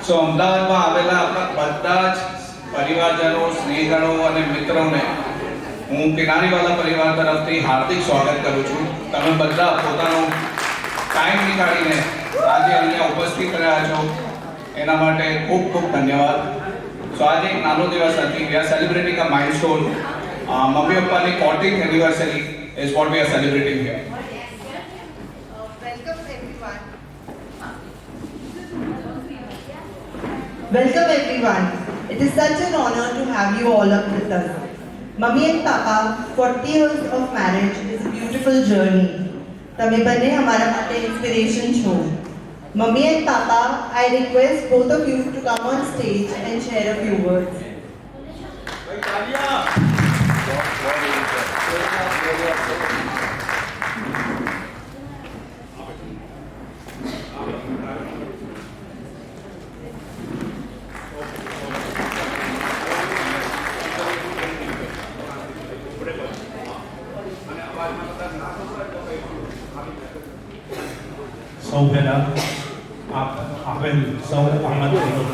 સો અમદાવાદમાં આવેલા આપણા બધા જ પરિવારજનો, સ્નેહીગણો અને મિત્રોને હું કિનારીવાલા પરિવાર તરફથી હાર્દિક સ્વાગત કરું છું. તમે બધા પોતાનો ટાઈમ નીકાળીને આજે અહીંયા ઉપસ્થિત રહ્યા છો એના માટે ખૂબ ખૂબ ધન્યવાદ. સો આજે એક નાનો દિવસ નથી. We are celebrating a milestone. Mummy પપ્પાની 40th anniversary is what we are celebrating here. Welcome everyone. It is such an honor to have you all up with us. Mummy and Papa, 40 years of marriage is a beautiful journey. તમે બંને અમારા માટે inspiration છો. Mummy and Papa, I request both of you to come on stage and share a few words. સૌ પહેલાં આવેલ સૌ આમંત્રિતોનું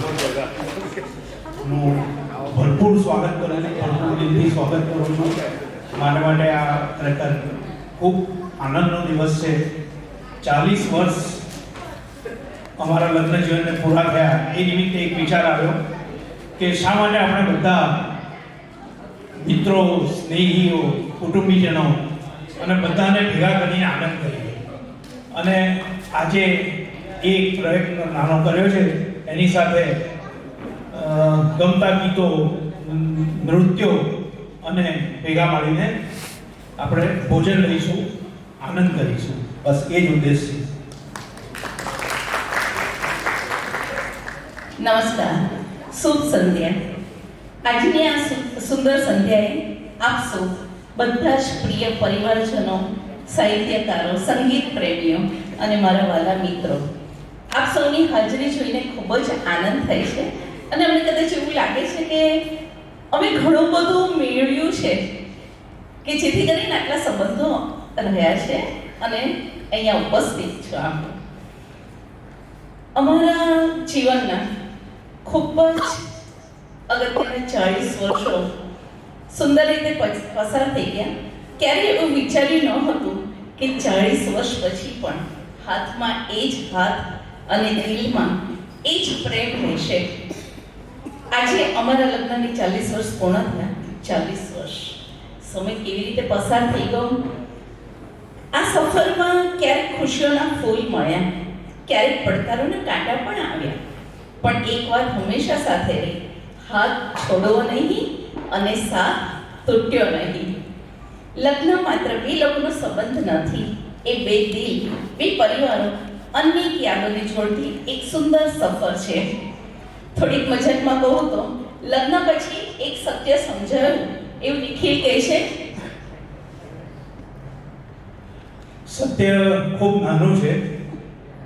ભરપૂર સ્વાગત કરું છું, ભરપૂર દિલથી સ્વાગત કરું છું. મારા માટે આ ખરેખર ખૂબ આનંદનો દિવસ છે. 40 વર્ષ અમારા લગ્ન જીવનને પૂરા થયા એ નિમિત્તે એક વિચાર આવ્યો કે શા માટે આપણે બધા મિત્રો, સ્નેહીઓ, કુટુંબીજનો અને બધાને ભેગા કરીને આનંદ કરીએ. અને આજે એક પ્રયત્ન નાનો કર્યો છે, એની સાથે ગમતા ગીતો, નૃત્યો અને ભેગા મળીને આપણે ભોજન લઈશું, આનંદ કરીશું. બસ એ જ ઉદ્દેશ છે. નમસ્કાર, શુભ સંધ્યા. આજની આ સુંદર સંધ્યાએ આપ સૌ બધા જ પ્રિય પરિવારજનો, સાહિત્યકારો, સંગીત પ્રેમીઓ અને મારા વાલા મિત્રો, આપ સૌની હાજરી જોઈને ખૂબ જ આનંદ થાય છે. અને અમને કદાચ એવું લાગે છે કે અમે ઘણું બધું મેળવ્યું છે કે જેથી કરીને આટલા સંબંધો રહ્યા છે અને અહીંયા ઉપસ્થિત છો. આપ અમારા જીવનના ખૂબ જ અગત્યના 40 વર્ષો સુંદર રીતે પસાર થઈ ગયા. ક્યારેય એવું વિચાર્યું ન હતું કે 40 વર્ષ પછી પણ હાથમાં એ જ હાથ અને દિલમાં એ જ પ્રેમ રહેશે. આજે અમારા લગ્નની 40 વર્ષ પૂર્ણ થયા. 40 વર્ષ સમય કેવી રીતે પસાર થઈ ગયો. આ સફરમાં ક્યારેક ખુશીઓના ફૂલ મળ્યા, ક્યારેક પડકારોના કાંટા પણ આવ્યા, પણ એક વાત હંમેશા સાથે રહી: હાથ છોડવો નહીં અને સાથ તૂટ્યો નહીં. લગ્ન માત્ર બે લોકોનો સંબંધ નથી, એ બે દિલ, બે પરિવારો, અનેક યાદોને જોડતી એક સુંદર સફર છે. થોડીક મજાકમાં કહું તો લગ્ન પછી એક સત્ય સમજાયું એવું નિખિલ કહે છે. સત્ય ખૂબ નાનું છે,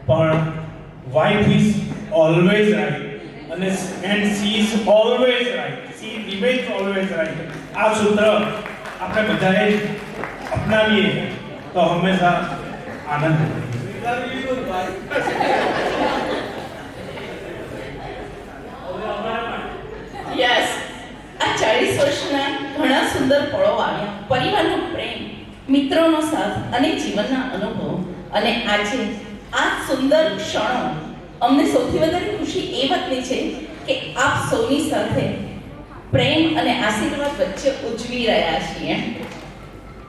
પણ વાઇફ ઇઝ ઓલવેઝ રાઈટ અને and she is always right, C remains always right. આ સૂત્ર આપણે બધાએ અપનાવીએ તો હંમેશા આનંદ. યસ, આ 40 વર્ષના ઘણા સુંદર પળો આવ્યા. પરિવારનો પ્રેમ, મિત્રોનો સાથ અને જીવનના અનુભવો. અને આજે આ સુંદર ક્ષણો અમને સૌથી વધારે ખુશી એ વાતની છે કે આપ સૌની સાથે પ્રેમ અને આશીર્વાદ વચ્ચે ઉજવી રહ્યા છીએ.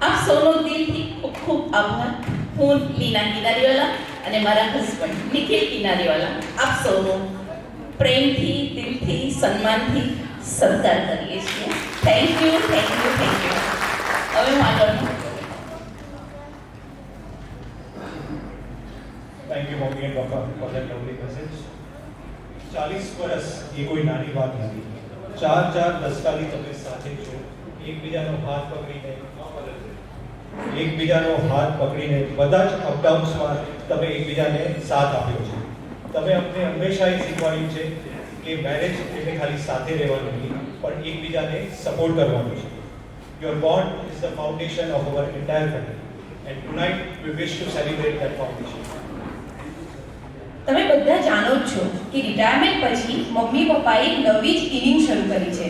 આપ સૌનો દિલથી ખૂબ ખૂબ આભાર. હું લીના કિનારીવાલા અને મારા હસબન્ડ નિખિલ કિનારીવાલા આપ સૌનો પ્રેમથી, દિલથી, સન્માનથી સત્કાર કરીએ છીએ. Thank you, thank you, thank you. હવે હું આગળનું. થેન્ક યુ મમ્મી એન્ડ પપ્પા ફોર ધેટ લવલી મેસેજ. 40 વર્ષ એ કોઈ નાની વાત નથી. 4 દશકાથી તમે સાથે છો. એકબીજાનો હાથ પકડીને બધા જ અપડાઉન્સમાં તમે એકબીજાને સાથ આપ્યો છે. તમે અમને હંમેશા એ શીખવાડ્યું છે કે મેરેજ એટલે ખાલી સાથે રહેવાનું નહીં, પણ એકબીજાને સપોર્ટ કરવાનું છે. Your bond is the foundation of our entire family, and tonight we wish to celebrate that foundation. તમે બધા જાણો જ છો કે રિટાયરમેન્ટ પછી મમ્મી પપ્પાએ એક નવી જ ઇનિંગ શરૂ કરી છે.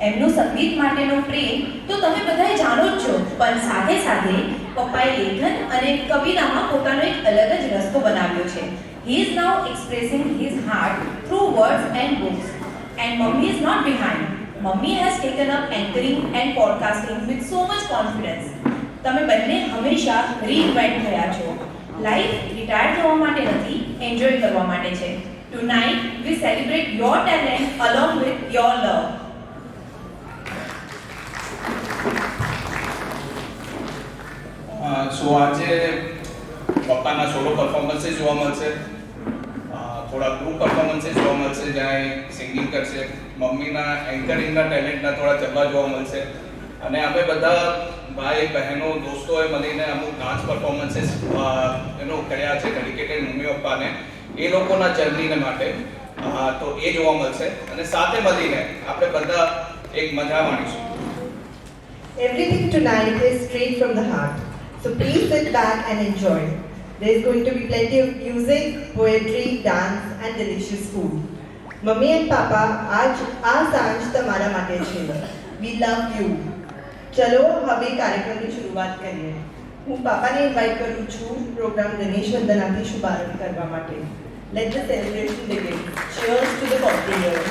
એમનું સંગીત માટેનો પ્રેમ તો તમે બધાએ જાણો જ છો, પણ સાથે સાથે પપ્પાએ લેખન અને કવિતામાં પોતાનો એક અલગ જ રસ્તો બનાવ્યો છે. He is now expressing his heart through words and books. And Mummy is not behind. Mummy has taken up anchoring and podcasting with so much confidence. તમે બંને હંમેશા રીઇન્વેન્ટ થયા છો. લાઈફ રિટાયર થવા માટે નથી, એન્જોય કરવા માટે છે. Tonight we celebrate your talent along with your love. સો આજે પપ્પાના સોલો પરફોર્મન્સીસ જોવા મળશે, થોડા ગ્રુપ પરફોર્મન્સીસ જોવા મળશે જ્યાં એ સિંગિંગ કરશે, મમ્મીના એન્કરિંગના ટેલેન્ટના થોડા ચબ્બા જોવા મળશે, અને અમે બધા ભાઈ બહેનો દોસ્તોએ મળીને અમુક ડાન્સ પરફોર્મન્સીસ કર્યા છે ડેડિકેટેડ મમ્મી પપ્પાને, એ લોકોના જર્નીને માટે. તો એ જોવા મળશે અને સાથે મળીને આપણે બધા એક મજા માણીશું. Everything tonight is straight from the heart. So please sit back and enjoy. There is going to be plenty of music, poetry, dance and delicious food. Mummy and Papa, આજ આ સાંજ તમારા માટે છે. We love you. ચલો હવે કાર્યક્રમની શરૂઆત કરીએ. હું પાપાને ઇન્વાઇટ કરું છું પ્રોગ્રામ ગણેશ વંદનાથી શુભારંભ કરવા માટે. Let the celebration begin. Cheers to the 40 years.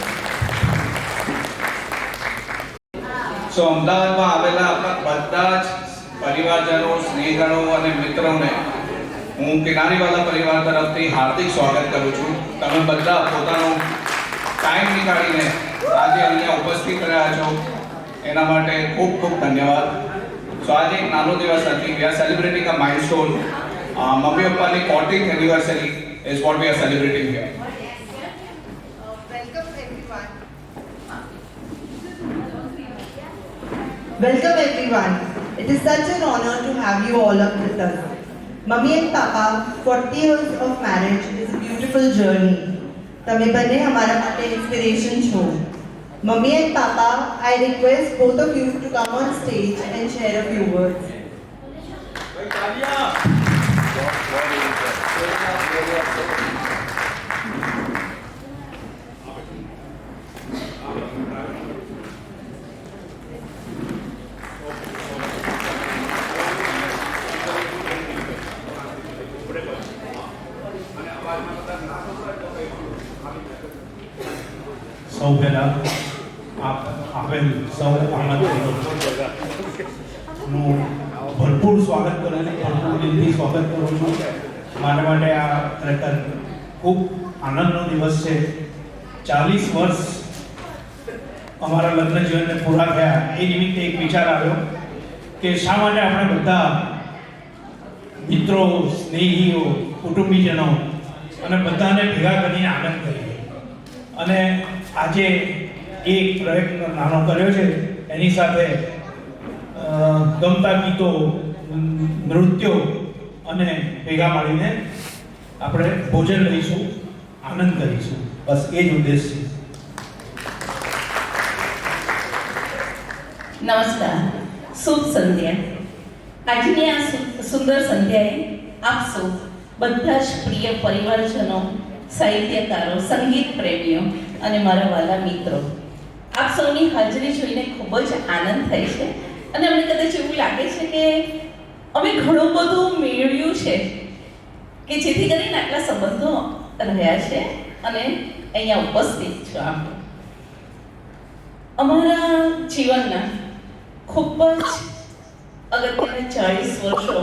સો અમદાવાદમાં આવેલા આપણા બધા જ પરિવારજનો, સ્નેહજનો અને મિત્રોને હું કિનારીવાલા પરિવાર તરફથી હાર્દિક સ્વાગત કરું છું. તમે બધા પોતાનો ટાઈમ નીકાળીને આજે અહીંયા ઉપસ્થિત રહ્યા છો એના માટે ખૂબ ખૂબ ધન્યવાદ. સો આજે એક નાનો દિવસ નથી. We are celebrating a milestone. Mummy પપ્પાની 40th anniversary is what we are celebrating here. Welcome everyone. It is such an honor to have you all up with us. Mummy and Papa, 40 years of marriage is a beautiful journey. તમે બંને અમારા માટે inspiration છો. Mummy and Papa, I request both of you to come on stage and share a few words. સૌ પહેલાં આવેલ સૌ આમંત્રિતોનું ભરપૂર સ્વાગત કરું છું, ભરપૂર દિલથી સ્વાગત કરું છું. મારા માટે આ ખરેખર ખૂબ આનંદનો દિવસ છે. 40 વર્ષ અમારા લગ્ન જીવનને પૂરા થયા એ નિમિત્તે એક વિચાર આવ્યો કે શા માટે આપણે બધા મિત્રો, સ્નેહીઓ, કુટુંબીજનો અને બધાને ભેગા કરીને આનંદ કરીએ. અને આજે એક પ્રયત્ન નાનો કર્યો છે, એની સાથે ગમતા ગીતો, નૃત્યો અને ભેગા મળીને આપણે ભોજન લઈશું, આનંદ કરીશું. બસ એ જ ઉદ્દેશ છે. નમસ્કાર, શુભ સંધ્યા. આજની આ સુંદર સંધ્યાએ આપ સૌ બધા જ પ્રિય પરિવારજનો, સાહિત્યકારો, સંગીત પ્રેમીઓ અને મારા વાલા મિત્રો, આપ સૌની હાજરી જોઈને ખૂબ જ આનંદ થાય છે. અને અમને કદાચ એવું લાગે છે કે અમે ઘણું બધું મેળવ્યું છે કે જેથી કરીને આટલા સંબંધો રહ્યા છે અને અહીંયા ઉપસ્થિત છો. આપ અમારા જીવનના ખૂબ જ અગત્યના 40 વર્ષો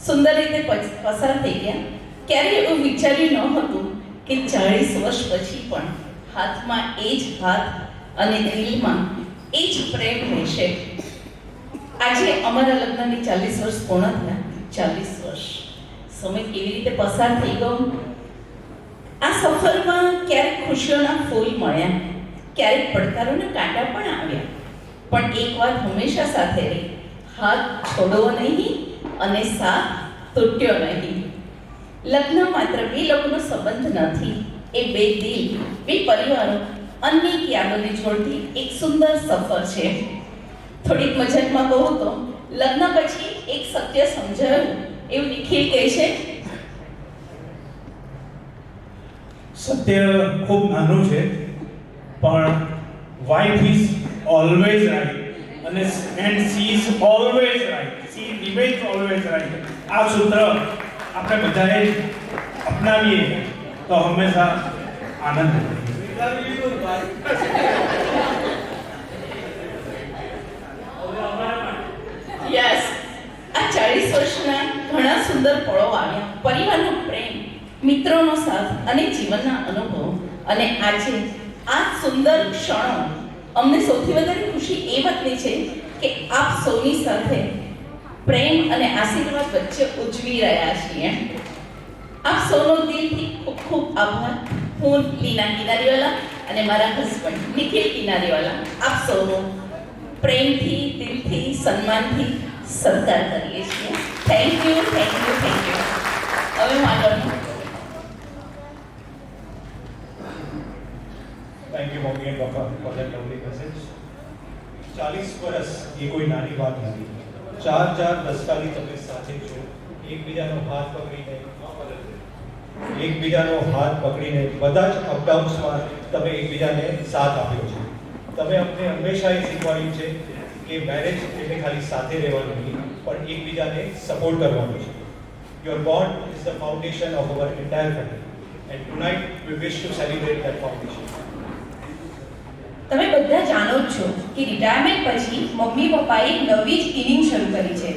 સુંદર રીતે પસાર થઈ ગયા. ક્યારેય એવું વિચાર્યું ન હતું કે 40 વર્ષ પછી પણ હાથમાં એ જ હાથ અને દિલમાં એ જ પ્રેમ રહેશે. આજે અમારા લગ્નની 40 વર્ષ પૂર્ણ થયા. 40 વર્ષ સમય કેવી રીતે પસાર થઈ ગયો. આ સફરમાં ક્યારેક ખુશીઓના ફૂલ મળ્યા, ક્યારેક પડકારોના કાંટા પણ આવ્યા, પણ એક વાત હંમેશા સાથે રહી: હાથ છોડવો નહીં અને સાથ તૂટ્યો નહીં. લગ્ન માત્ર બે લોકોનો સંબંધ નથી, એ બે દિલ, બે પરિવારો, અનેક યાદોને જોડતી એક સુંદર સફર છે. થોડીક મજાકમાં કહું તો લગ્ન પછી એક સત્ય સમજાયું એવું નિખિલ કહે છે: સત્ય ખૂબ નાનું છે, પણ વાઇફ ઇઝ ઓલવેઝ રાઈટ અને and she is always right, C remains always right. આ સૂત્ર આપણે બધાએ અપનાવીએ તો હંમેશા આનંદ રહે. યસ, આ 40 વર્ષના ઘણા સુંદર પળો આવ્યા. પરિવારનો પ્રેમ, મિત્રોનો સાથ અને જીવનના અનુભવો. અને આજે આ સુંદર ક્ષણો અમને સૌથી વધારે ખુશી એ વાતની છે કે આપ સૌની સાથે પ્રેમ અને આશીર્વાદ વચ્ચે ઉજવી રહ્યા છીએ. આપ સૌનો દિલથી ખૂબ ખૂબ આભાર. હું લીના કિનારીવાલા અને મારા હસબન્ડ નિખિલ કિનારીવાલા આપ સૌનો પ્રેમથી, દિલથી, સન્માનથી સત્કાર કરીએ છીએ. Thank you, thank you, thank you. હવે હું આગળ થેન્ક યુ મમ્મી એન્ડ પપ્પા ફોર ધેટ લવલી મેસેજ. 40 વર્ષ એ કોઈ નાની વાત નથી. 4 દસકાથી તમે સાથે છો, એકબીજાનો હાથ પકડીને બધા જ અપડાઉન્સમાં તમે એકબીજાને સાથ આપ્યો છે. તમે અમને હંમેશા એ શીખવાડ્યું છે કે મેરેજ એટલે ખાલી સાથે રહેવાનું નહીં, પણ એકબીજાને સપોર્ટ કરવાનું છે. Your bond is the foundation of our entire family and tonight we wish to celebrate that foundation. તમે બધા જાણો જ છો કે રિટાયરમેન્ટ પછી મમ્મી પપ્પાએ એક નવી જ ઇનિંગ શરૂ કરી છે.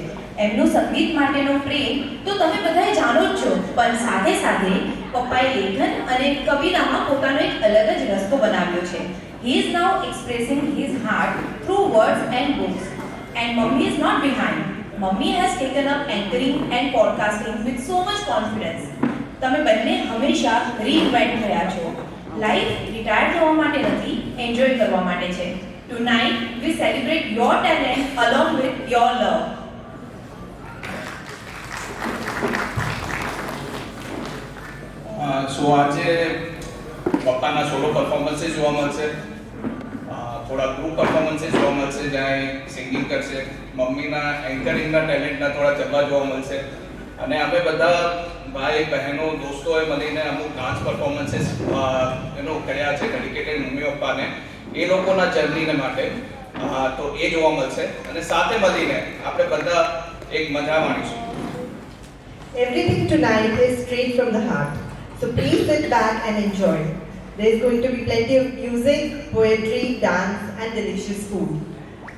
એમનું સંગીત માટેનો પ્રેમ તો તમે બધાએ જાણો જ છો, પણ સાથે સાથે પપ્પાએ લેખન અને કવિતામાં પોતાનો એક અલગ જ રસ્તો બનાવ્યો છે. He is now expressing his heart through words and books. And Mummy is not behind. Mummy has taken up anchoring and podcasting with so much confidence. તમે બંને હંમેશા રીઇન્વેન્ટ થયા છો. લાઈફ રિટાયર થવા માટે નથી, એન્જોય કરવા માટે છે. Tonight we celebrate your talent along with your love. સો આજે પપ્પાના સોલો પરફોર્મન્સીસ જોવા મળશે, થોડા ગ્રુપ પરફોર્મન્સીસ જોવા મળશે જ્યાં સિંગિંગ કરશે, મમ્મીના એન્કરિંગના ટેલેન્ટના થોડા ચબ્બા જોવા મળશે, અને અમે બધા ભાઈ બહેનો દોસ્તોએ મળીને અમુક ડાન્સ પરફોર્મન્સીસ કર્યા છે ડેડિકેટેડ મમ્મી પપ્પાને એ લોકોના જર્નીને માટે. તો એ જોવા મળશે અને સાથે મળીને આપણે બધા એક મજા માણીશું. Everything tonight is straight from the heart. So please sit back and enjoy. There is going to be plenty of music, poetry, dance and delicious food.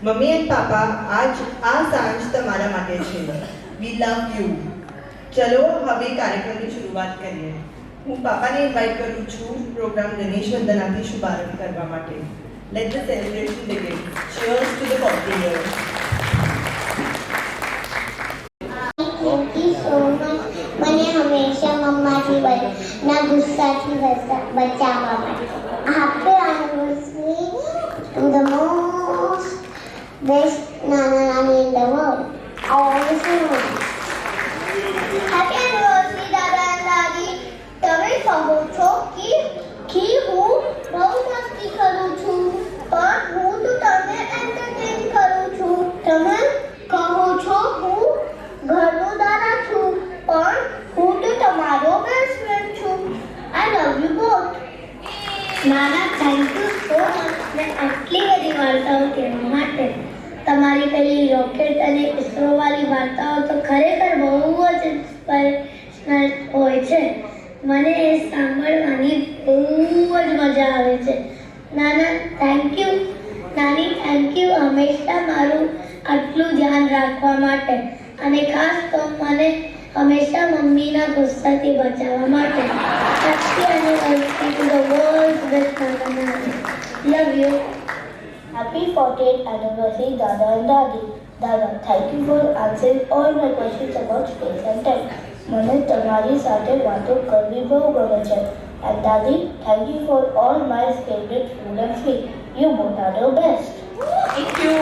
Mummy and Papa, આજ આ સાંજ તમારા માટે છે. We love you. ચલો હવે કાર્યક્રમની શરૂઆત કરીએ. હું પાપાને ઇન્વાઇટ કરું છું પ્રોગ્રામ ગણેશ વંદનાથી શુભારંભ કરવા માટે. Let the celebration begin. Cheers to the 40 years. Thank you so much. મને હંમેશા મમ્માથી ના ગુસ્સાથી બચાવવા માટે. Happy anniversary to the most best Nana Nani in the world. I always know. Happy anniversary Dada and Dadi. તમે કહો છો કે હું બહુ મસ્તી કરું છું, પણ હું તો તમને એન્ટરટેન કરું છું. તમે કહો છો હું ઘરનો દાદા છું, પણ હું તો તમારો બેસ્ટ ફ્રેન્ડ છું. આઈ લવ યુ બોથ. નાના થેન્ક યુ સો મચ મેં આટલી બધી વાર્તાઓ કહેવા માટે. તમારી પેલી રોકેટ અને ઇસરોવાળી વાર્તાઓ તો ખરેખર બહુ જ ઇન્સ્પિરેશનલ હોય છે. મને એ સાંભળવાની બહુ જ મજા આવે છે. નાના થેન્ક યુ. નાની થેન્ક યુ હંમેશા મારું આટલું ધ્યાન રાખવા માટે, અને ખાસ તો મને હંમેશા મમ્મીના ગુસ્સાથી બચાવવા માટે. Happy anniversary to the world's best Nana Nani. Love you. Happy 40th anniversary Dada and Dadi. Dada, thank you for answering all my questions about space and time. મને તમારી સાથે વાતો કરવી બહુ ગમે છે. And Daddy, thank you for all my favorite food and sweet. You both are the best. Thank you.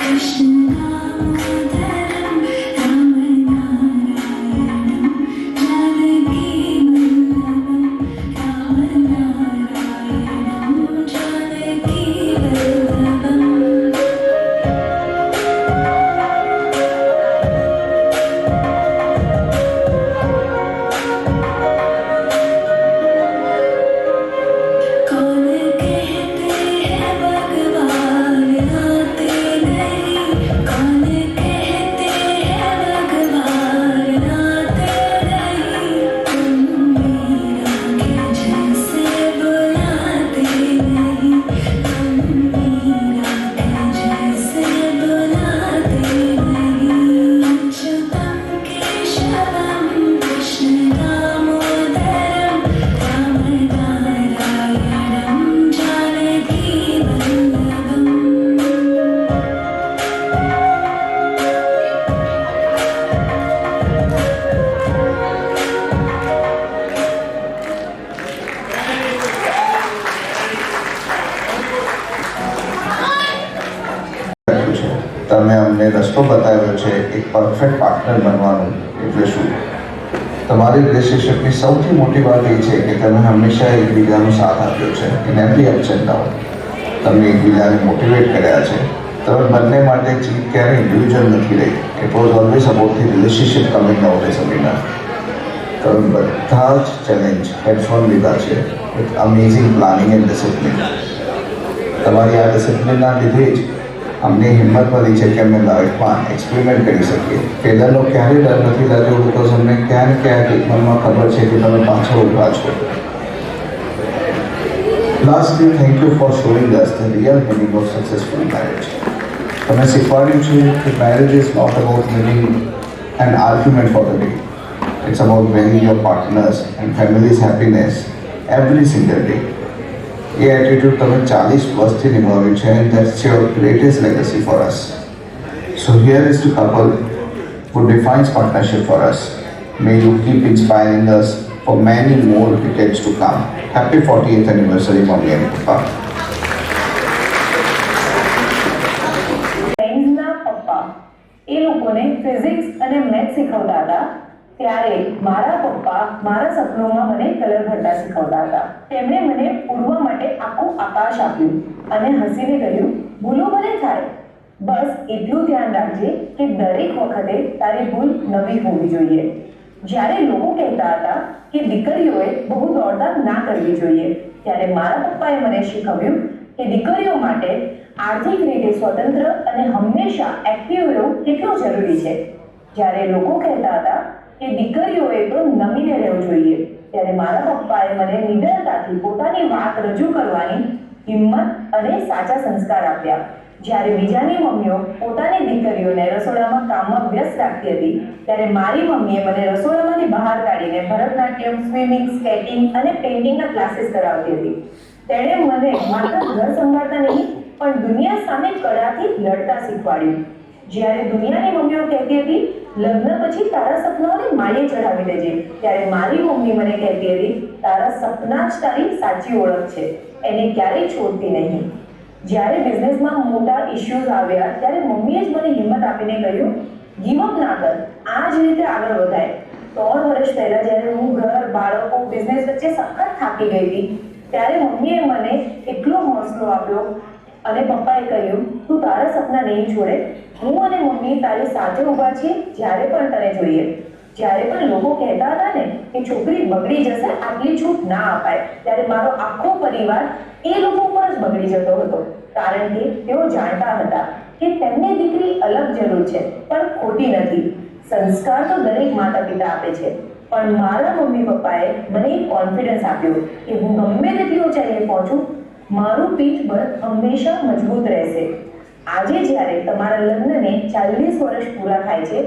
Krishna તમે અમને રસ્તો બતાવ્યો છે એક પરફેક્ટ પાર્ટનર બનવાનું એટલે શું. તમારી રિલેશનશિપની સૌથી મોટી વાત એ છે કે તમે હંમેશા એકબીજાનો સાથ આપ્યો છે in every ups and down. તમે એકબીજાને મોટિવેટ કર્યા છે. તમે બંને માટે જીત ક્યારે ઇન્ડિવિજ્યુઅલ નથી રહી. It was always about the relationship coming out as a winner. તમે બધા જ ચેલેન્જ હેડ્સ ઓન લીધા છે with amazing planning and discipline. તમારી આ ડિસિપ્લિનના લીધે જ અમને હિંમત મળી છે કે અમે લાઈફમાં એક્સપેરિમેન્ટ કરી શકીએ. ફેલરનો ક્યારેય ડર નથી લાગ્યો બિકોઝ અમને ક્યાં ને ક્યાંક મનમાં ખબર છે કે તમે પાછળ ઊભા છો. Lastly thank you for showing us the real meaning of successful marriage. તમે શીખવાડ્યું છે કે marriage is not about winning an argument for the day. It's about winning your partners and families happiness every single day. એ attitude તમે 40 વર્ષથી નિભાવ્યું છે and that's your greatest legacy for us. So here is to couple who defines partnership for us. May you keep inspiring us for many more decades to come. Happy 40th anniversary, Mummy and Papa. ફ્રેન્ડ્સના પપ્પા એ લોકોને physics અને maths શીખવતા હતા, ત્યારે મારા પપ્પા મારા સપનોમાં મને કલર ભરતા શીખવતા હતા. તેમણે મને ઉડવા માટે આખું આકાશ આપ્યું અને હસીને કહ્યું, ભૂલો ભલે થાય, બસ એટલું ધ્યાન રાખજે કે દરેક વખતે તારી ભૂલ નવી હોવી જોઈએ. જ્યારે લોકો કહેતા હતા કે દીકરીઓએ બહુ દોડધામ ના કરવી જોઈએ, ત્યારે મારા પપ્પાએ મને શીખવ્યું કે દીકરીઓ માટે આર્થિક રીતે સ્વતંત્ર અને હંમેશા એક્ટિવ રહેવું કેટલું જરૂરી છે. જ્યારે લોકો કહેતા હતા કે દીકરીઓએ તો નમીને રહેવું જોઈએ, ત્યારે મારા પપ્પાએ મને નિડરતાથી પોતાની વાત રજૂ કરવાની હિંમત અને સાચા સંસ્કાર આપ્યા. જ્યારે બીજાની મમ્મીઓ પોતાની દીકરીઓને રસોડામાં કામમાં વ્યસ્ત રાખતી હતી, ત્યારે મારી મમ્મીએ મને રસોડામાંથી બહાર કાઢીને ભરતનાટ્યમ, સ્વિમિંગ, સ્કેટિંગ અને પેઇન્ટિંગના ક્લાસીસ કરાવતી હતી. તેણે મને માત્ર ઘર સંભાળતા નહીં પણ દુનિયા સામે કળાથી લડતા શીખવાડ્યું. જ્યારે દુનિયાની મમ્મીઓ કહેતી હતી લગ્ન પછી તારા સપનાઓને માળે ચડાવી દેજે, ત્યારે મારી મમ્મી મને કહેતી હતી તારા સપના જ તારી સાચી ઓળખ છે, એને ક્યારેય છોડતી નહીં. જ્યારે બિઝનેસમાં મોટા ઇશ્યુઝ આવ્યા ત્યારે મમ્મીએ જ મને હિંમત આપીને કહ્યું, ગીવ અપ ના કર, આ જ રીતે આગળ વધાય. 3 વર્ષ પહેલા જ્યારે હું ઘર, બાળકો, બિઝનેસ વચ્ચે સખત થાકી ગઈ હતી, ત્યારે મમ્મીએ મને એટલો હોંસલો આપ્યો અને પપ્પાએ કહ્યું, તું તારા સપના નહીં છોડે, હું અને મમ્મી તારી સાથે ઊભા છીએ જ્યારે પણ તને જોઈએ. જ્યારે પણ લોકો કહેતા હતા ને કે છોકરી બગડી જશે, આટલી છૂટ ના અપાય, ત્યારે મારો આખો પરિવાર એ લોકો પર જ બગડી જતો હતો. કારણ કે તેઓ જાણતા હતા કે તેમને દીકરી અલગ જરૂર છે પણ ખોટી નથી. સંસ્કાર તો દરેક માતા પિતા આપે છે, પણ મારા મમ્મી પપ્પાએ મને એક કોન્ફિડન્સ આપ્યો કે હું ગમે તેટલી ઊંચાઈએ પહોંચું, મારું પીઠબળ હંમેશા મજબૂત રહેશે. આજે જ્યારે તમારા લગ્નને 40 વર્ષ પૂરા થાય છે,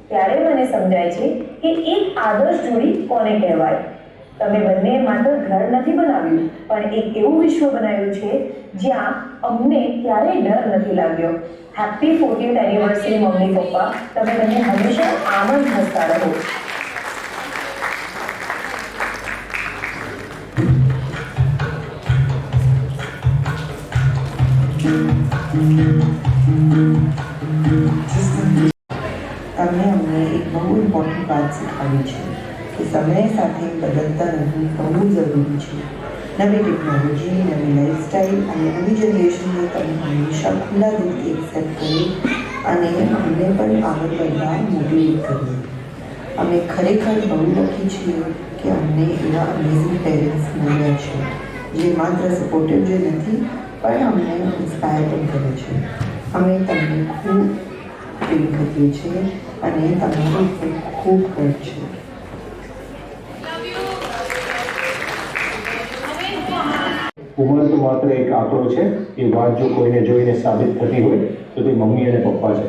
ત્યારે મને સમજાય છે કે એક આદર્શ જોડી કોને કહેવાય. તમે બંને માત્ર ઘર નથી બનાવ્યું, પણ એક એવું વિશ્વ બનાવ્યું છે જ્યાં અમને ક્યારેય ડર નથી લાગ્યો. Happy 40th anniversary mummy papa. તમે બંને હંમેશા આમ જ હસતા રહો. તમને અમને એક બહુ ઇમ્પોર્ટન્ટ વાત શીખવાડી છે કે સમય સાથે બદલતા રહેવું બહુ જરૂરી છે. નવી ટેકનોલોજી, નવી લાઈફસ્ટાઈલ અને નવી જનરેશનને તમે હંમેશા ખુલ્લા દિલથી એક્સેપ્ટ કરી અને અમને પણ આગળ વધવા મોટિવેટ કરી. અમે ખરેખર બહુ લકી છીએ કે અમને એવા અમેઝિંગ પેરેન્ટ્સ મળ્યા છે જે માત્ર સપોર્ટિવ જ નથી પણ અમને ઇન્સ્પાયર પણ કરે છે. અમે તમને ખૂબ પ્રેમ કરીએ છીએ અને તમારું ખૂબ ખૂબ ગર્વ છે. ઉંમર તો માત્ર એક આંકડો છે. એ વાત જો કોઈને જોઈને સાબિત થતી હોય તો તે મમ્મી અને પપ્પા છે.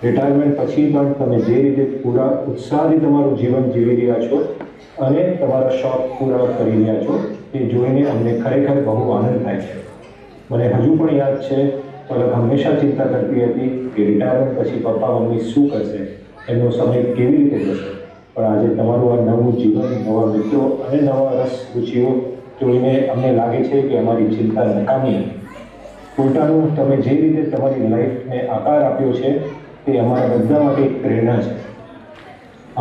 રિટાયરમેન્ટ પછી પણ તમે જે રીતે પૂરા ઉત્સાહથી તમારું જીવન જીવી રહ્યા છો અને તમારા શોખ પૂરા કરી રહ્યા છો, તે જોઈને અમને ખરેખર બહુ આનંદ થાય છે. મને હજુ પણ યાદ છે, પલક હંમેશા ચિંતા કરતી હતી કે રિટાયરમેન્ટ પછી પપ્પા મમ્મી શું કરશે, એમનો સમય કેવી રીતે જશે. પણ આજે તમારું આ નવું જીવન, નવા મિત્રો અને નવા રસ રુચિઓ જોઈને અમને લાગે છે કે અમારી ચિંતા નકામી હતી. પોતાનું તમે જે રીતે તમારી લાઈફને આકાર આપ્યો છે તે અમારા બધા માટે એક પ્રેરણા છે.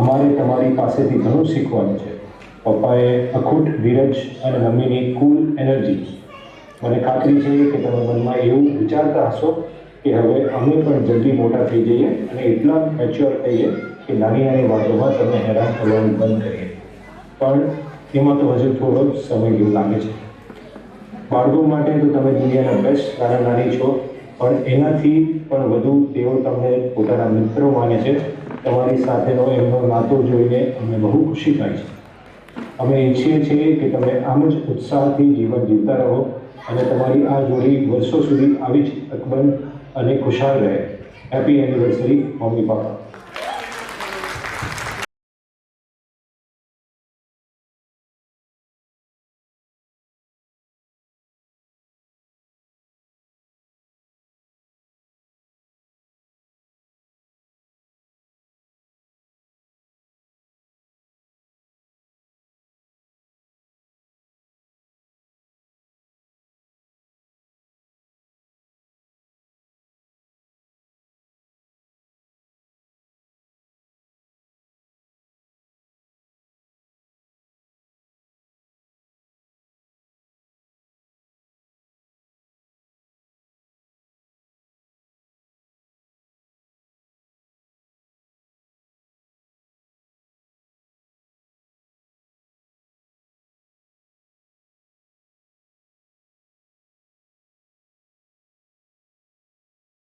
અમારે તમારી પાસેથી ઘણું શીખવાનું છે. પપ્પાએ અખૂટ ધીરજ અને મમ્મીની કુલ એનર્જી. મને ખાતરી છે કે તમે મનમાં એવું વિચારતા હશો કે હવે અમે પણ જલ્દી મોટા થઈ જઈએ અને એટલા મેચ્યોર થઈએ કે નાની નાની વાતોમાં તમને હેરાન કરવાનું બંધ કરીએ. પણ એમાં તો હજુ થોડો સમય જેવું લાગે છે. બાળકો માટે તો તમે દુનિયાના બેસ્ટ નાના નાની છો, પણ એનાથી પણ વધુ તેઓ તમને પોતાના મિત્રો માને છે. તમારી સાથેનો એમનો નાતો જોઈને અમને બહુ ખુશી થાય છે. અમે ઈચ્છીએ છીએ કે તમે આમ જ ઉત્સાહથી જીવન જીવતા રહો અને તમારી આ જોડી વર્ષો સુધી આવી જ અકબંધ અને ખુશાલ રહે. Happy anniversary mummy papa.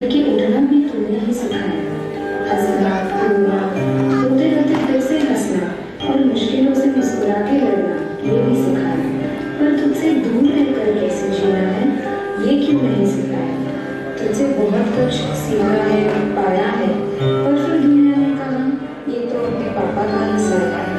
कि उठना भी तुमने ही सिखाया. हंसना, रोना, रोते रोते फिर से हंसना और मुश्किलों से मुस्कुरा के लड़ना, ये भी सिखाया. पर तुझसे दूर रहकर कैसे जीना है, ये क्यों नहीं सिखाया. तुझसे बहुत कुछ सीखा है, पाया है, पर फिर दुनिया ने कहा ये तो अपने पापा का ही सहारा है.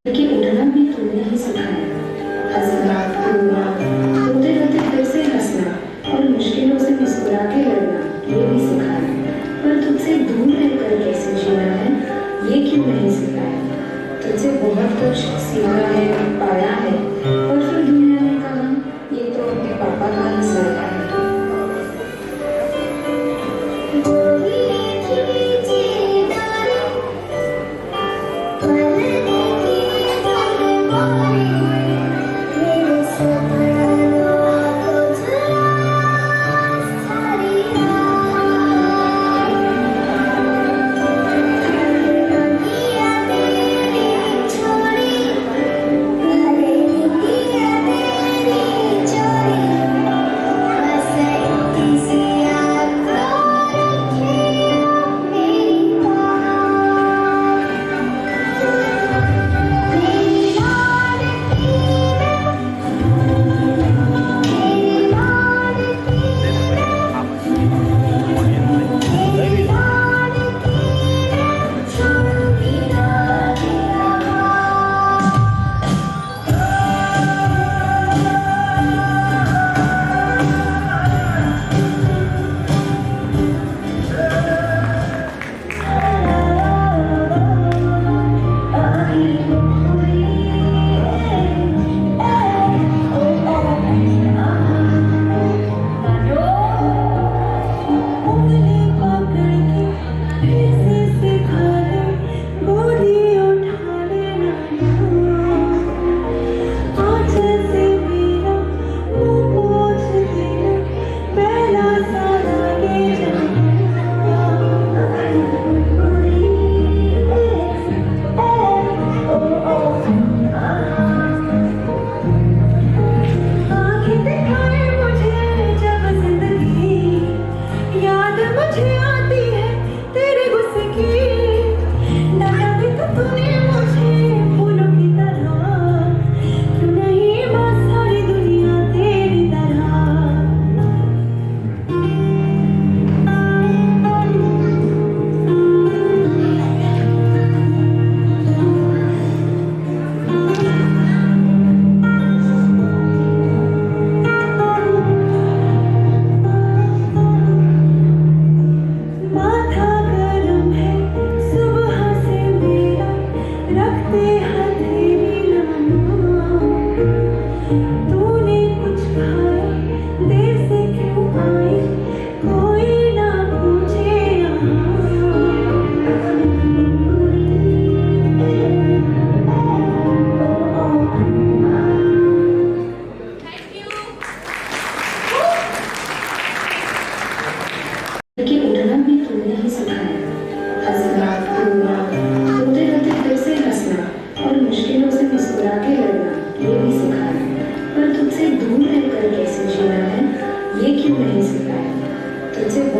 कि उठना भी तुमने ही सिखाया. हंसना, रोना, रोते रोते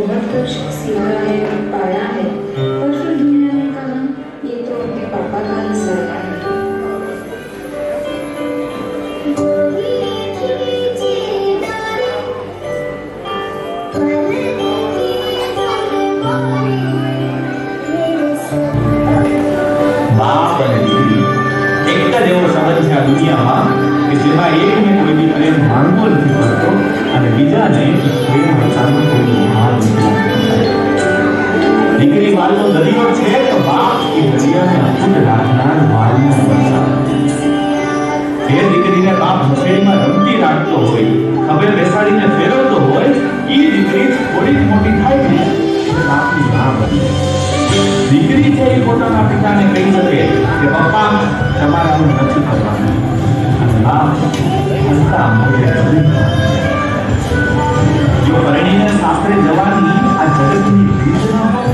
बहुत कुछ सीखा है, पाया है, और फिर दुनिया ने कहा ये तो अपने पापा का ही सहारा है। બાપ અને દીકરી એક જ એવો સંબંધ છે આ દુનિયામાં કે જેમાં એકને કોઈની પ્રેમ માંગવો નથી પડતો અને બીજાને પ્રેમ આપવાનો કોઈ ભાર નથી લાગતો. દીકરી વાલનો દરિયો છે તો બાપ એ દરિયાને અખૂટ રાખનાર વાલનો વરસાદ. જે દીકરીને બાપ હસેડીમાં રમતી રાખતો હોય, ખભે બેસાડીને ફેરવતો હોય, એ દીકરી થોડીક મોટી થાય ને એટલે બાપની માં બની જાય. દીકરી છે એ પોતાના પિતાને કહી શકે કે પપ્પા તમારે આવું નથી કરવાનું, અને બાપ હસતા મોઢે કરી શકે. જો પરણીને સાસરે જવાની આ જગતની રીત ન હોય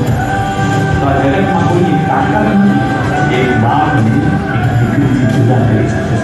તો આ જગતમાં કોઈની તાકાત નથી એક બાપને એક દીકરીથી જુદા કરી શકે.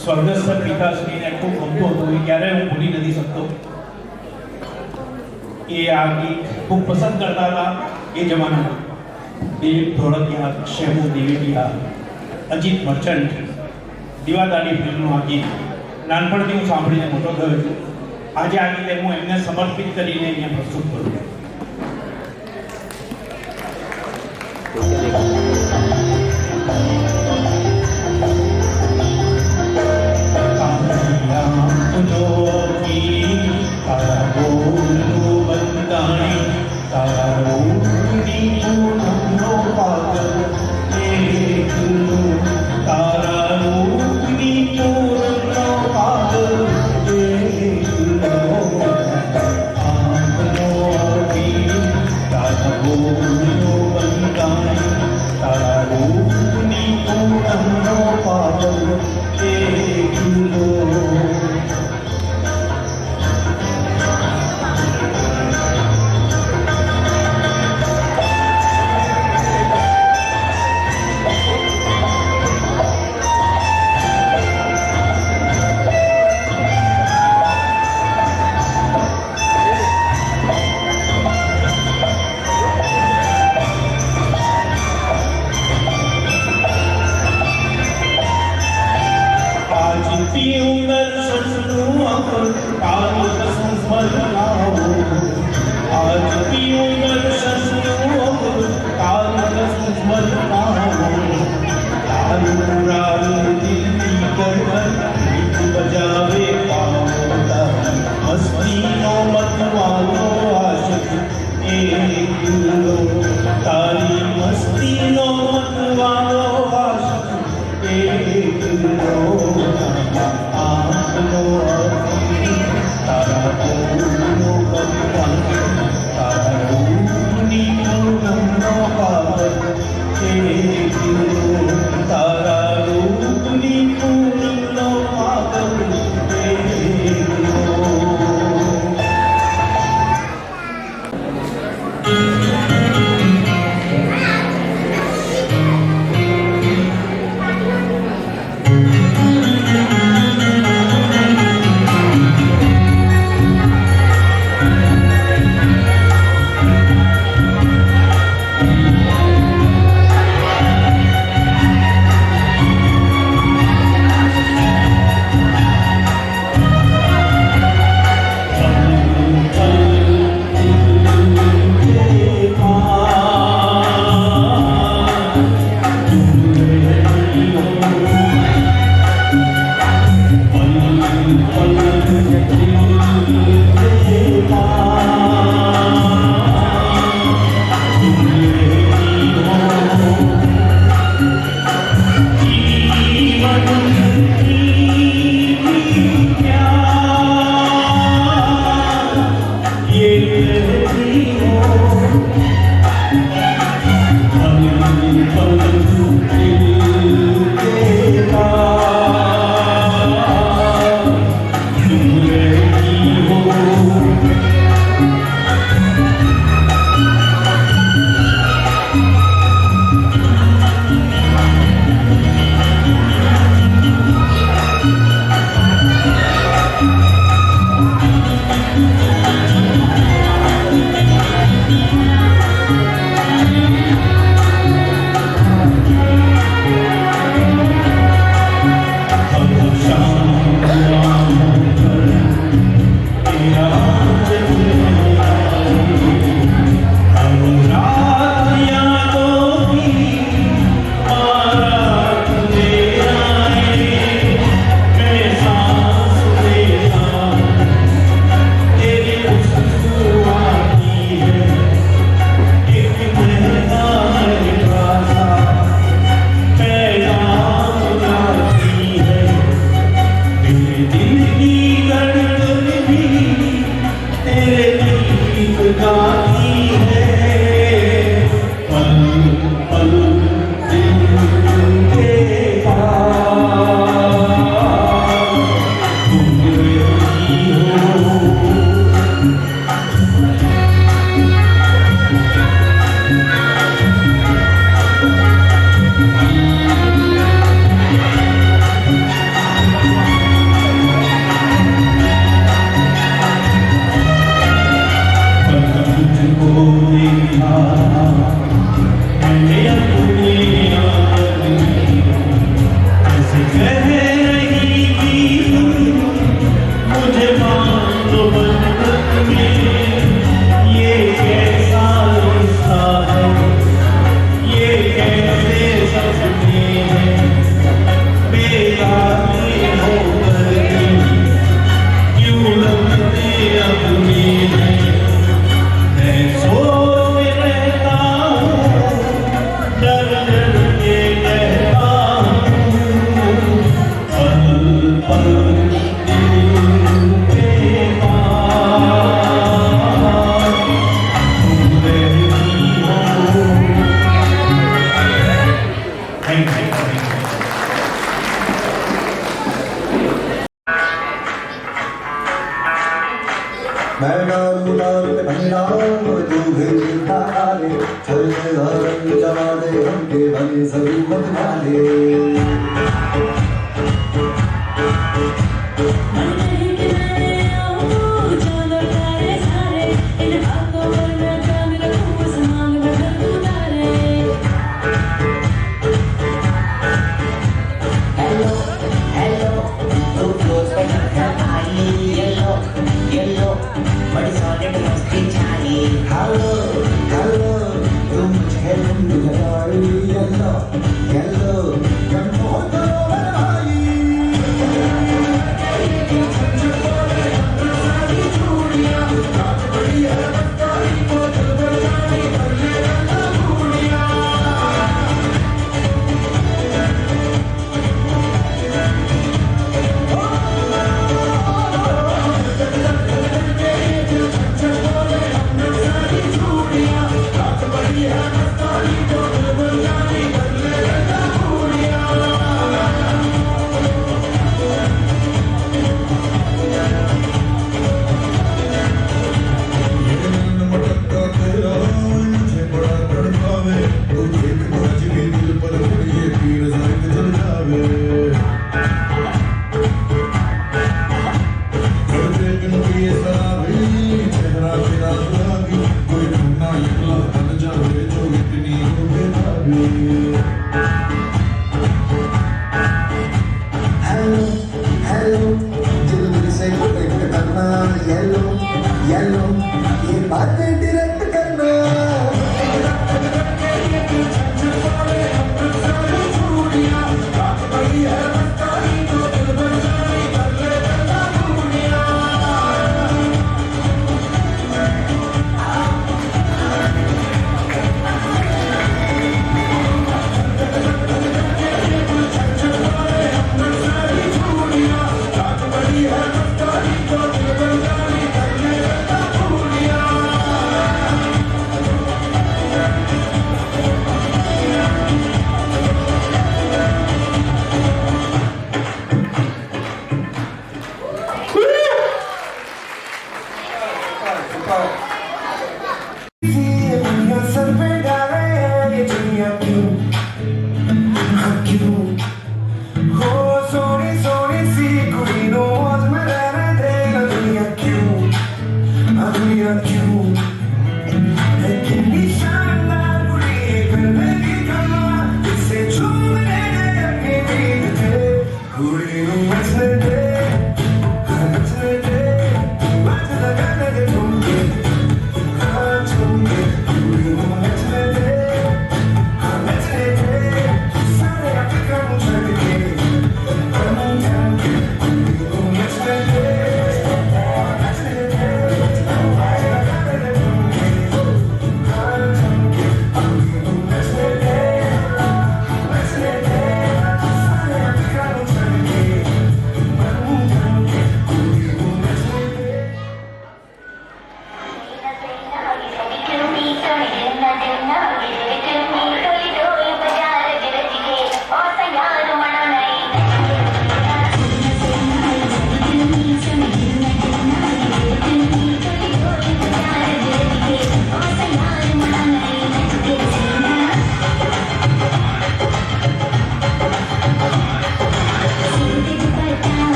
સ્વર્ગસ્થ પિતાશ્રીને ખૂબ ગમતું હતું, એ ક્યારેય હું ભૂલી નથી શકતો. એ આ ગીત ખૂબ પસંદ કરતા હતા એ જમાનામાં. દિલીપ ધોળકિયા, શેમુ દિવેટિયા, અજીત મર્ચન્ટ, દીવાદાડી ફિલ્મનું આ ગીત નાનપણથી હું સાંભળીને મોટો થયો છું. આજે આ ગીતે હું એમને સમર્પિત કરીને અહીંયા પ્રસ્તુત કરું છું. मैं डालू डाल पे भंडार तू भेजी तारे चलते धरम जमाने हमके बने सभी मत माने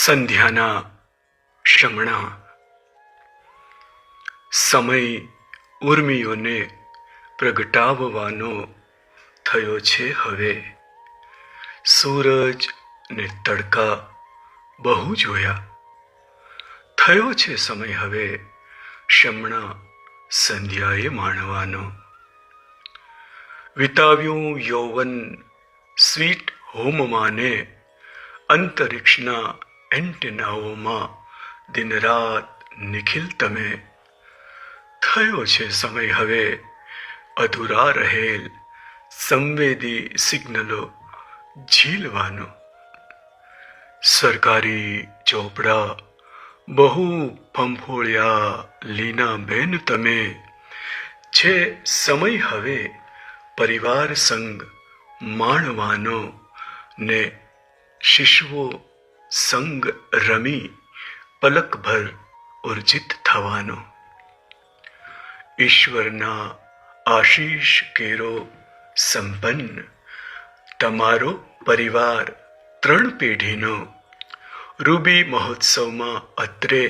સંધ્યાના શમણા સમય ઉર્મિઓને પ્રગટાવવાનો થયો છે હવે. સૂરજ ને તડકા બહુ જોયા, થયો છે સમય હવે શમણા સંધ્યાએ માણવાનો. વિતાવ્યું યૌવન સ્વીટ હોમમાંને અંતરિક્ષના એન્ટેનાઓમાં દિન રાત નિખિલ તમે. થયો છે સમય હવે અધૂરા રહેલ સંવેદી સિગ્નલો ઝીલવાનો. સરકારી ચોપડા બહુ ફંફોળ્યા લીનાબેન તમે, છે સમય હવે પરિવાર સંગ માણવાનો ને શિશુઓ સંગ રમી પલકભર ઉર્જિત થવાનો. ઈશ્વરના આશીષ કેરો સંપન્ન તમારો પરિવાર 3 પેઢીનો. રૂબી મહોત્સવમાં અત્રે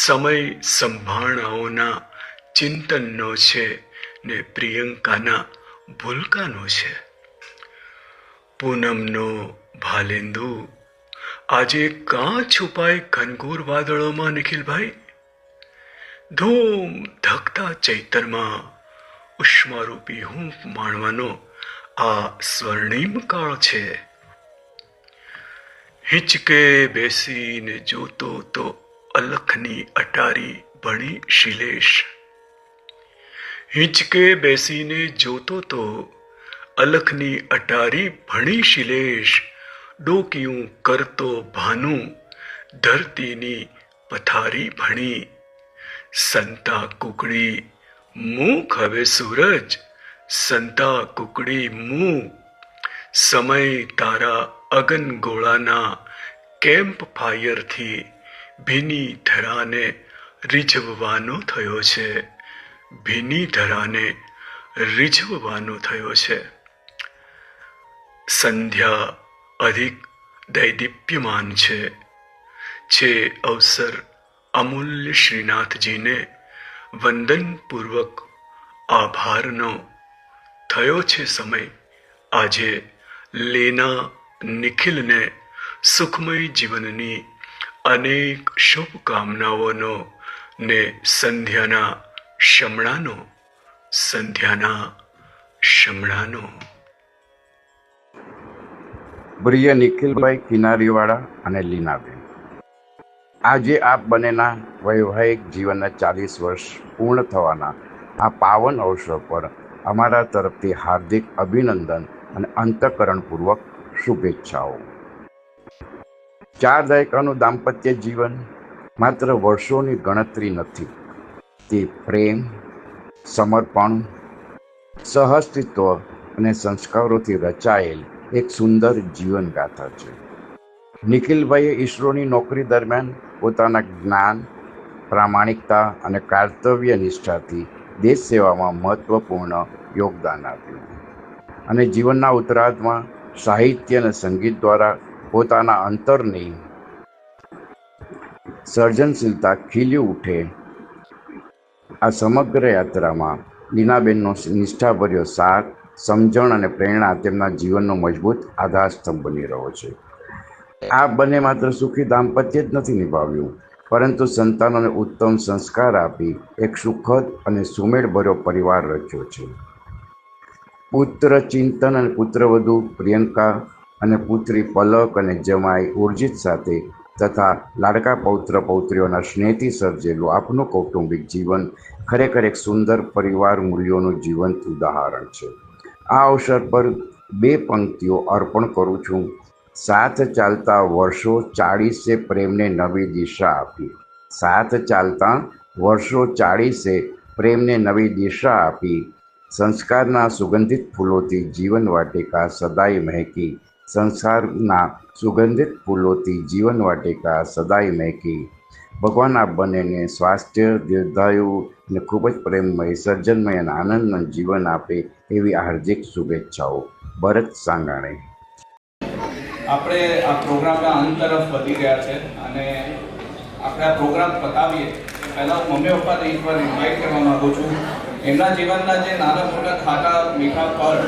સમય સંભાળનાઓના ચિંતનનો છે ને પ્રિયંકાના ભૂલકાનો છે. પૂનમનો ભાલેન્દુ આજે કાં છુપાય ઘનઘોર વાદળોમાં નિખિલભાઈ? ધૂમ ધકતા ચૈતરમાં ઉષ્મારૂપી હૂંફ માણવાનો આ સ્વર્ણિમ કાળ છે. હિંચકે બેસીને જોતો તો અલખની અટારી ભણી શિલેષ. હિંચકે બેસીને જોતો તો અલખની અટારી ભણી શિલેષ. ડોકિયું કરતો ભાનુ ધરતીની પથારી ભણી. સંતા કુકડી મૂક હવે સૂરજ, સંતા કુકડી મૂક. સમય તારા અગન ગોળાના કેમ્પ ફાયરથી ભીની ધરાને રીઝવવાનો થયો છે. ભીની ધરાને રીઝવવાનો થયો છે. સંધ્યા અધિક દૈદીપ્યમાન છે અવસર અમૂલ્ય શ્રીનાથજીને વંદનપૂર્વક આભારનો થયો છે સમય. આજે લેના નિખિલને સુખમય જીવનની અનેક શુભકામનાઓનો ને સંધ્યાના શમણાનો. પ્રિય નિખિલભાઈ કિનારીવાળા અને લીનાબેન, આજે આપ બંનેના વૈવાહિક જીવનના 40 વર્ષ પૂર્ણ થવાના આ પાવન અવસર પર અમારા તરફથી હાર્દિક અભિનંદન અને અંતઃકરણપૂર્વક શુભેચ્છાઓ. 4 દાયકાનું દાંપત્ય જીવન માત્ર વર્ષોની ગણતરી નથી, તે પ્રેમ, સમર્પણ, સહઅસ્તિત્વ અને સંસ્કારોથી રચાયેલ એક સુંદર જીવનગાથા છે. નિખિલભાઈએ ઈસરોની નોકરી દરમિયાન પોતાના જ્ઞાન, પ્રામાણિકતા અને કર્તવ્ય નિષ્ઠાથી દેશ સેવામાં મહત્વપૂર્ણ યોગદાન આપ્યું અને જીવનના ઉત્તરાર્ધમાં સાહિત્ય અને સંગીત દ્વારા પોતાના અંતરની સર્જનશીલતા ખીલી ઉઠે. આ સમગ્ર યાત્રામાં લીનાબેનનો નિષ્ઠાભર્યો સાથ, સમજણ અને પ્રેરણા તેમના જીવનનો મજબૂત આધારસ્તંભ બની રહ્યો છે. આ બંને માત્ર સુખી દાંપત્ય જ નથી નિભાવ્યું, પરંતુ સંતાનોને ઉત્તમ સંસ્કાર આપી એક સુખદ અને સુમેળભર્યો પરિવાર રચ્યો છે. પુત્ર ચિંતન અને પુત્રવધુ પ્રિયંકા અને પુત્રી પલક અને જમાઈ ઉર્જિત સાથે તથા લાડકા પૌત્ર પૌત્રીઓના સ્નેહથી સર્જેલું આપનું કૌટુંબિક જીવન ખરેખર એક સુંદર પરિવાર મૂલ્યોનું જીવંત ઉદાહરણ છે. આ અવસર પર 2 પંક્તિઓ અર્પણ કરું છું. સાથ ચાલતા વર્ષો 40 પ્રેમને નવી દિશા આપી. સાથ ચાલતા વર્ષો 40 પ્રેમને નવી દિશા આપી. સંસ્કારના સુગંધિત ફૂલોથી જીવન વાટિકા સદાય મહેકી. સંસારના સુગંધિત ફૂલોથી જીવન વાટિકા સદાય મહેકી. ભગવાન આપ બંનેને સ્વાસ્થ્ય, દીર્ઘાયુ અને ખૂબ જ પ્રેમમય, સર્જનમય અને આનંદમય જીવન આપે એવી હાર્દિક શુભેચ્છાઓ. ભરત સાંગાણે. આપણે આ પ્રોગ્રામના અંત તરફ વધી ગયા છે અને આપણે આ પ્રોગ્રામ પતાવીએ પહેલાં હું મમ્મી પપ્પાને એકવાર ઇન્વાઇટ કરવા માગું છું. એમના જીવનના જે નાના મોટા ખાટા મીઠા પળ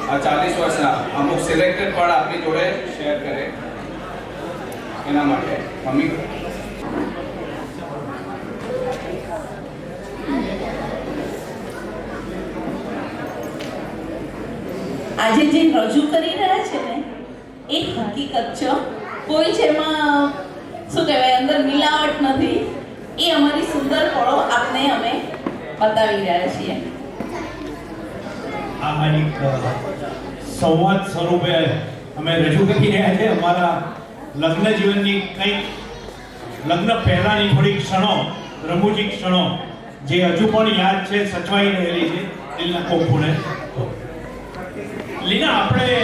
આ 40 વર્ષના અમુક સિલેક્ટેડ પળ આપણી જોડે શેર કરે. એના માટે મમ્મી. આજે જે રજૂ કરી રહ્યા છે ને એ હકીકત છે. કોઈ જેમાં શું કહેવાય અંદર મિલાવટ નથી. એ અમારી સુંદર પળો આપને અમે બતાવી રહ્યા છીએ. આ એક સંવાદ સ્વરૂપે અમે રજૂ કરી રહ્યા છે અમારા લગ્ન જીવનની કંઈક લગ્ન પહેલાંની થોડી ક્ષણો, રમૂજી ક્ષણો જે હજુ પણ યાદ છે, સચવાઈ રહેલી છે દિલના કોક ખૂણે. લીના, આપણે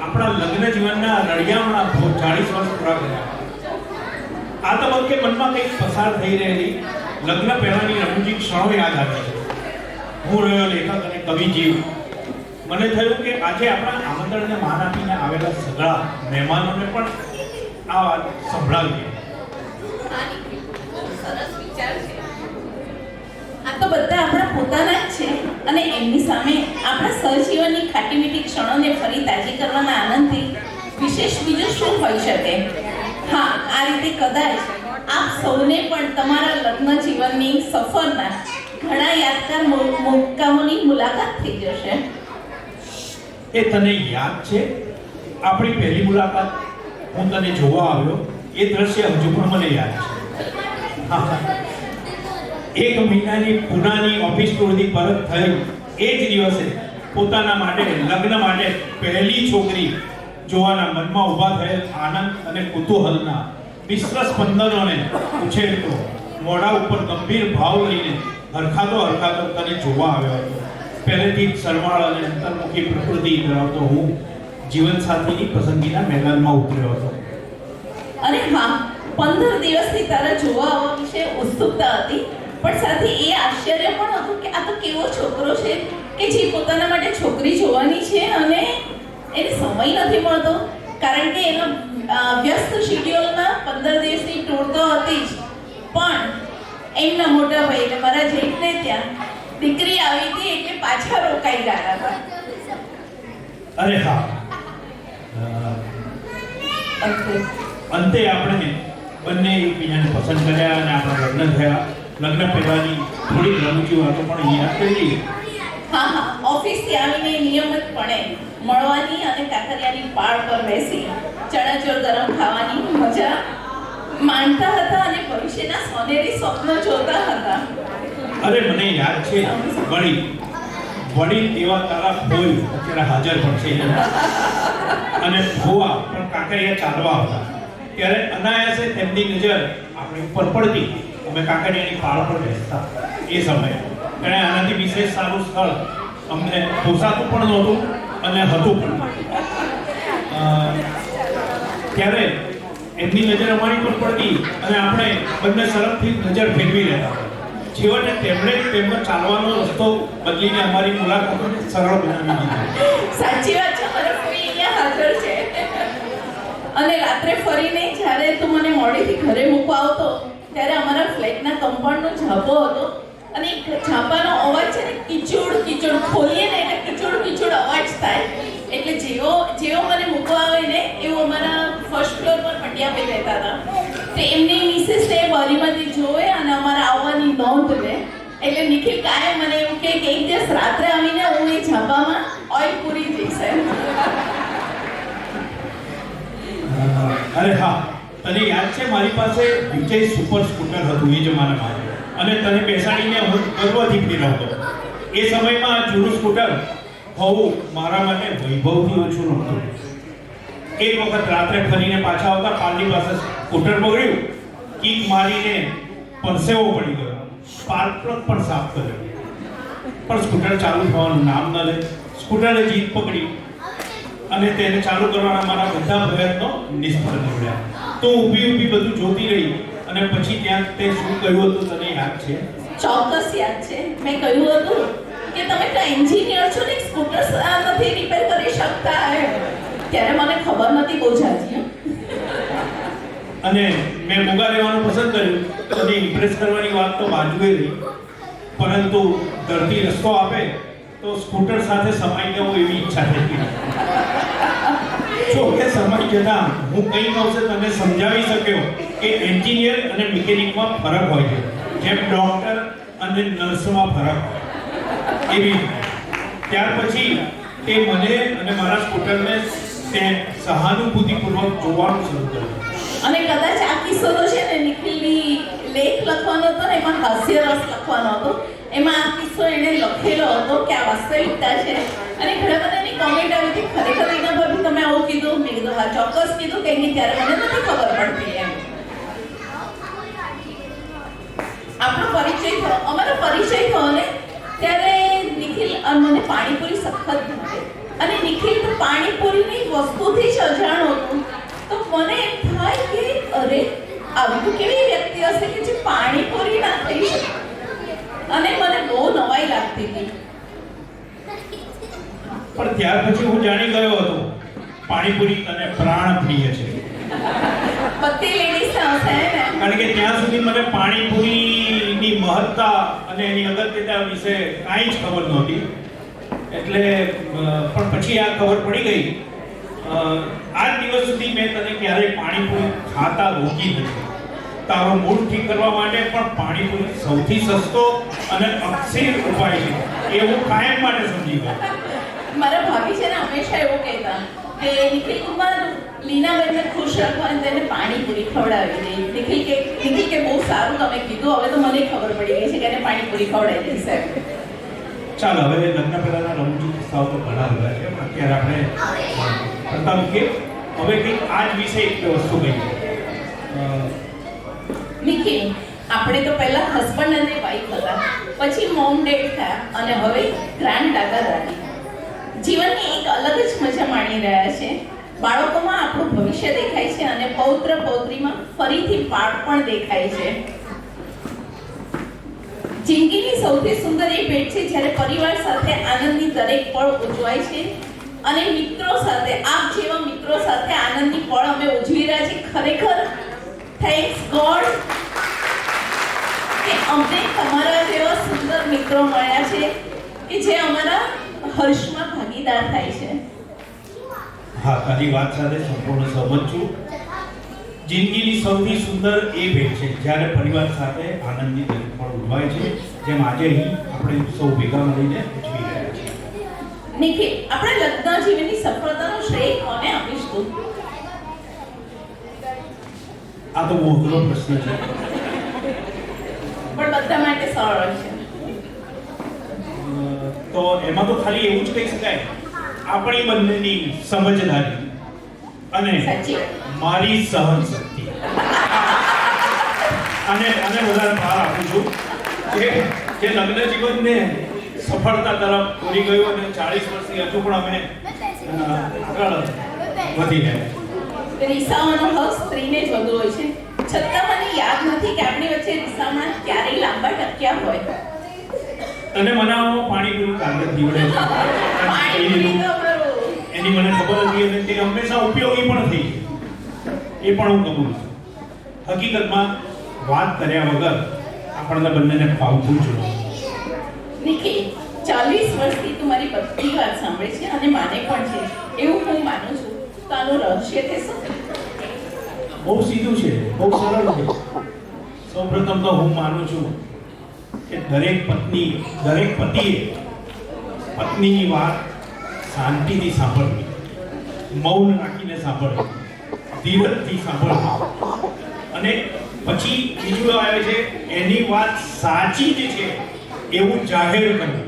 આપણા લગ્ન જીવનના રળિયામણા 40 વર્ષ પૂરા કર્યા. આ તબક્કે મનમાં કંઈક પસાર થઈ રહેલી લગ્ન પહેલાંની રમૂજી ક્ષણો યાદ આવે છે. હું રહ્યો લેખક અને કવિ જીવ. મને થયું કે આજે આપણા આમંત્રણને માન આપીને આવેલા સગળા મહેમાનોને પણ આ વાત સંભળાવીએ. સરસ વિચાર છે. આ તો બધા આપણા પોતાના જ છે અને એમની સામે આપણા સહજીવનની ખાટી મીઠી ક્ષણોને ફરી તાજી કરવાના આનંદથી વિશેષ બીજું શું હોઈ શકે? હા, આ રીતે કદાચ આપ સૌને પણ તમારા લગ્ન જીવનની સફરના ઘણા યાદગાર મુકામોની મુલાકાત થઈ જશે. એ તને યાદ છે આપણી પહેલી મુલાકાત? હું તને જોવા આવ્યો એ દ્રશ્ય હજુ પણ મને યાદ છે. હા, 1 મહિનાની પૂનાની ઓફિસ ટૂરથી પરત થઈ એ જ દિવસે પોતાના માટે, લગ્ન માટે પહેલી છોકરી જોવાના મનમાં ઊભા થયેલ આનંદ અને કુતૂહલના મિશ્ર સ્પંદનોને ઉછેરતો મોઢા ઉપર ગંભીર ભાવ લઈને હરખાતો તને જોવા આવ્યો હતો. પહેલેથી જ શરમાળ અને અંતર્મુખી પ્રકૃતિ ધરાવતો હું જીવનસાથીની પસંદગીના મેદાનમાં ઉતર્યો હતો. અરે હા, 15 દિવસથી તારા જોવા આવવા વિશે ઉત્સુકતા હતી, પણ સાથે એ આશ્ચર્ય પણ હતું કે આ તો કેવો છોકરો છે કે જે પોતાના માટે છોકરી જોવાની છે અને એને સમય નથી મળતો. કારણ કે એના વ્યસ્ત શેડ્યુલમાં 15 દિવસની ટૂર તો હતી જ, પણ એમના મોટા ભાઈ એટલે મારા જેઠને ત્યાં દીકરી આવી હતી એટલે પાછા રોકાઈ ગયા હતા. અરે હા, અંતે આપણે બંને એકબીજાને પસંદ કર્યા અને આપણા લગ્ન થયા. લગ્ન પહેલાની થોડી રમૂજી વાતો પણ યાદ કરી. હા હા, ઓફિસથી આવીને નિયમિતપણે મળવાની અને કાંકરિયાની પાળ પર બેસી ચણાચોર ગરમ ખાવાની મજા માણતા હતા અને ભવિષ્યના સોનેરી સ્વપ્નો જોતા હતા. અરે મને યાદ છે, વડીલ એવા તારા ફોઈ અત્યારે હાજર પણ છે અને ભુવા પણ કાંકરિયા ચાલવા હતા. ત્યારે અનાયાસે તેમની નજર આપણી ઉપર પડતી. અમે કાંકરિયાની પાળ પર બેસતા એ સમયે. અને આનાથી વિશેષ સારું સ્થળ અમને પોસાતું પણ નહોતું અને હતું પણ. ત્યારે એમની નજર અમારી પર પડતી અને આપણે બંને તરફથી નજર ફેરવી લેતા. છેવટે તેમણે તેમનો ચાલવાનો રસ્તો બદલીને અમારી મુલાકાતોને સરળ બનાવી દીધી. સાચી વાત છે, મારા કોઈ અહીંયા હાજર છે. અને રાત્રે ફરીને જ્યારે તું મને મોડેથી ઘરે મૂકવા આવતો ત્યારે અમારા ફ્લેટના કમ્પાઉન્ડનો ઝાંપો હતો અને ઝાંપાનો અવાજ છે ને કીચડ ખોલીએ ને એટલે કીચડ અવાજ થાય. એટલે જેવો મને મૂકવા આવે ને એવું અમારા ફર્સ્ટ ફ્લોર પર પટિયાભાઈ રહેતા હતા. તો એમની મિસેસને બારીમાંથી જોવે અને અમારા આવવાની નોંધ લે. એટલે નિખિલ કાયમ મને એવું કે એક દિવસ રાત્રે આવીને હું એ ઝાંપામાં ઓઇલ પૂરી જઈશ. અરે હા, તને યાદ છે મારી પાસે વિજય સુપર સ્કૂટર હતું એ જમાનામાં અને તને બેસાડીને હું ગર્વથી ફેરવતો. એ સમયમાં જૂનું સ્કૂટર હોવું મારા માટે વૈભવથી ઓછું નહોતું. એક વખત રાત્રે ફરીને પાછા આવતા પાલની પાસે સ્કૂટર બગડ્યું. કીક મારીને પરસેવો પડી ગયો. સ્પાર્ક પ્લગ પણ સાફ કર્યો, પણ સ્કૂટર ચાલુ થવાનું નામ ન લે. સ્કૂટરે જીત પકડી અને તેને ચાલુ કરવાના મારા બધા પ્રયત્નો નિષ્ફળ નીવડ્યા. તો ઊભી બધું જોતી રહી અને પછી ત્યાં તે શું કહ્યું હતું તને યાદ છે? ચોક્કસ યાદ છે. મેં કહ્યું હતું કે તમે તો એન્જિનિયર છો ને સ્કૂટર નથી રિપેર કરી શકતા. ત્યારે મને ખબર નથી બહુ જાજી. અને મેં મોગા લેવાનું પસંદ કર્યું અને ઇમ્પ્રેસ કરવાની વાત તો બાજુએ રહી, પરંતુ ધરતી રસ્તો આપે તો સ્કૂટર સાથે સમાઈ જવું એવી ઈચ્છા થઈ. જો કે સમય જતા હું કંઈક અંશે તને સમજાવી શક્યો કે એન્જિનિયર અને મિકેનિકમાં ફરક હોય છે, જેમ ડોક્ટર અને નર્સમાં ફરક એવી. ત્યાર પછી તે મને અને મારા સ્કૂટરને તે સહાનુભૂતિપૂર્વક જોવાનું શરૂ કર્યું. અને કદાચ આ કિસ્સો તો છે ને નિખિલની લેખ લખવાનો હતો ને એમાં હાસ્ય રસ લખવાનો હતો. એમાં આ કિસ્સો કિસ્સો એણે લખેલો હતો કે આ વાસ્તવિકતા છે અને ઘણા બધાની કોમેન્ટ આવી હતી ખરેખર એના પર તમે આવું કીધું. મેં કીધું હા ચોક્કસ કીધું કે ત્યારે મને નથી ખબર પડતી એમ. આપણો પરિચય થયો, અમારો પરિચય થયો ને ત્યારે નિખિલ મને પાણીપુરી સખત ભાવે અને નિખિલ તો પાણીપુરીની વસ્તુથી જ અજાણ હતું. તો મને એમ થાય કે અરે આવી તો કેવી વ્યક્તિ હશે કે જે પાણીપુરી ના થઈ શકે અને મને બહુ નવાઈ લાગતી હતી. પણ ત્યાર પછી હું જાણી ગયો હતો પાણીપુરી તને પ્રાણ પ્રિય છે. બધી લેડીઝ હશે ને, કારણ કે ત્યાં સુધી મને પાણીપુરીની મહત્તા અને એની અગત્યતા વિશે કાંઈ જ ખબર નહોતી. એટલે પણ પછી આ ખબર પડી ગઈ. આજ દિવસ સુધી મેં તને ક્યારેય પાણીપુરી ખાતા રોકી નથી. તારો મૂડ ઠીક કરવા માટે પણ પાણીપુરી સૌથી સસ્તો અને અક્ષીર ઉપાય છે એ હું કાયમ માટે સમજી ગયો. મારા ભાભી છે ને હંમેશા એવું કહેતા કે નિખિલ કુમાર લીનાબેનને ખુશ રાખવા અને તેને પાણીપુરી ખવડાવી દે. નિખિલ કે બહુ સારું તમે કીધું, હવે તો મને ખબર પડી ગઈ છે કે એને પાણીપુરી ખવડાવી દઈશ. ચાલો હવે લગ્ન પહેલાના રમૂજી કિસ્સાઓ તો ઘણા બધા છે પણ અત્યારે આપણે કરતા મૂકીએ. હવે કંઈક આ જ વિશે એક વસ્તુ કહી. નિખિલ, આપણે તો પહેલા હસબન્ડ અને વાઈફ હતા, પછી મોમ ડેડ થયા અને હવે ગ્રાન્ડ દાદા દાદી. જીવનની એક અલગ જ મજા માણી રહ્યા છે. બાળકોમાં આપણું ભવિષ્ય દેખાય છે અને પૌત્ર પૌત્રીમાં ફરીથી બાળપણ દેખાય છે. જિંદગીની સૌથી સુંદર એ ભેટ છે જ્યારે પરિવાર સાથે આનંદની દરેક પળ ઉજવાય છે અને મિત્રો સાથે, આપ જેવા મિત્રો સાથે આનંદની પળ અમે ઉજવી રહ્યા છીએ. ખરેખર થેન્ક્સ ગોડ કે અમને તમારા જેવા સુંદર મિત્રો મળ્યા છે કે જે અમારા હર્ષમાં ભાગીદાર થાય છે. હા, તારી વાત સાથે સંપૂર્ણ સહમત છું. જિંદગીની સૌથી સુંદર એ ભેટ છે જ્યારે પરિવાર સાથે આનંદની દરેક પળ ઉજવાય છે, જેમ આજે અહીં આપણે સૌ ભેગા મળીને ઉજવી રહ્યા છીએ. નિખિલ, આપણે લગ્ન જીવનની સફળતાનો શ્રેય કોને આપીશ તું? આ તો બહુ અઘરો પ્રશ્ન છે. પણ બધા માટે સરળ છે. તો એમાં તો ખાલી એવું જ કહી શકાય આપણી બંનેની સમજદારી અને મારી સહન શક્તિ. અને વધારે ભાર આપું છું કે લગ્ન જીવનને સફળતા તરફ દોરી ગયું અને 40 વર્ષથી હજુ પણ અમે આગળ વધી રહ્યા. રીસાવાનો હક સ્ત્રીને જ વધુ હોય છે. છતાં મને યાદ નથી કે આપણી વચ્ચે રીસામણા ક્યારેય લાંબા ટક્યા હોય. તને મનાવો પાણીપુરી કાગળ દીવડે એની મને ખબર હતી અને તે હંમેશા ઉપયોગી પણ થઈ. એ પણ હું કબૂલ છું. હકીકતમાં વાત કર્યા વગર આપણને બંનેને ફાવતું જ નથી. નિખિલ, 40 વર્ષથી તું મારી બધી વાત સાંભળે છે અને માને પણ છે એવું હું માનું છું. તો આનું રહસ્ય તે શું? બહુ સીધું છે, બહુ સરળ છે. સૌપ્રથમ તો હું માનું છું કે દરેક પતિએ પત્નીની વાત શાંતિથી સાંભળવી, મૌન રાખીને સાંભળવી, ધીરજથી સાંભળવી અને પછી બીજું આવે છે એની વાત સાચી જ છે એવું જાહેર કરવું.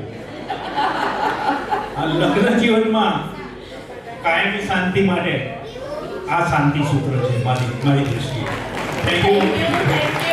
આ લગ્ન જીવનમાં કાયમી શાંતિ માટે આ શાંતિ સૂત્ર છે મારી દ્રષ્ટિએ. Thank you.